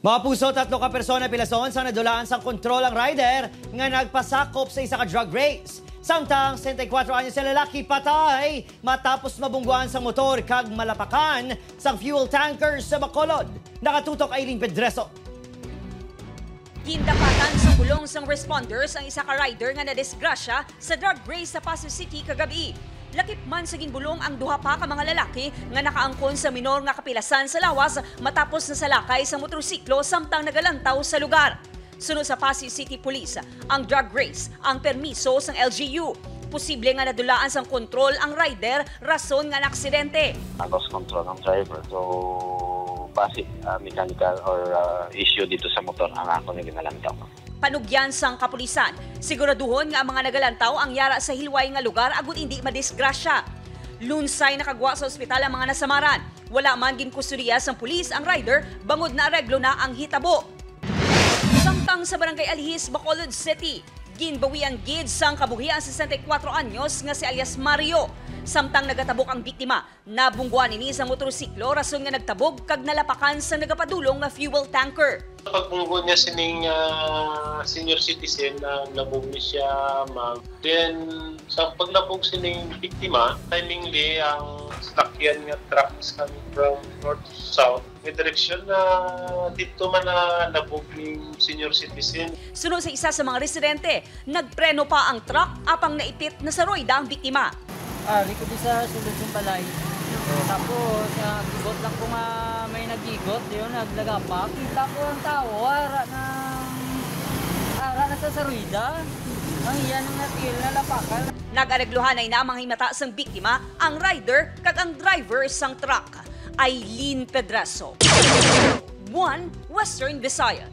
Mga puso, 3 ka persona pilason sa nadulaan sang kontrol ang rider nga nagpasakop sa isa ka drug race. Samtang 64 anyos sa lalaki patay matapos mabungguan sang motor kag malapakan sang fuel tanker sa Bacolod. Nakatutok Aileen Pedreso. Gindapatan sa pulong sang responders ang isa ka rider nga nadisgrasya sa drug race sa Pasay City kagabi. Lakip man sa ginbulong ang duha pa ka mga lalaki nga nakaangkon sa minor nga kapilasan sa lawas matapos na salakay sa motorsiklo samtang nagalantaw sa lugar. Sunod sa Pasay City Police, ang drug race ang permiso sang LGU. Posible nga nadulaan sang kontrol ang rider rason nga aksidente. Lost control ng driver. So, basic mechanical or issue dito sa motor ang ako na ginalantaw. Panugyan sang kapulisan, siguraduhon nga ang mga nagalantaw ang yara sa hilway nga lugar agud hindi madisgrasya. Lunsay nakagwa sa ospital ang mga nasamaran. Wala man ginkusuriya sang pulis ang rider, bangod na areglo na ang hitabo. Samtang sa Barangay Alihis, Bacolod City, ginbawian gid sang kabuhian 64 anyos nga si alias Mario. Samtang nagatabok ang biktima, nabungguan ini sa motorsiklo rason nga nagtabog kag nalapakan sa nagapadulong nga fuel tanker. Pagbunggo niya sining senior citizen na nabog ni siya, ma'am. Then sa paglabog sining biktima, timingly ang sakyan nga truck is coming from north to south. May direksyon na dito man na nabog ni senior citizen. Sunod sa isa sa mga residente, nagpreno pa ang truck apang naipit na sa roida ang biktima. Likod sa sulod yung balay. Tapos, gigot lang ko nga may nagigot, yun, naglaga pa. Kita ko ang tao, ara na sa saruida. Ang iyan ang natil na lapakan. Nag-aregluhan ay namang himata sang biktima, ang rider kag ang driver sang truck. Aileen Pedreso, 1 Western Visayas.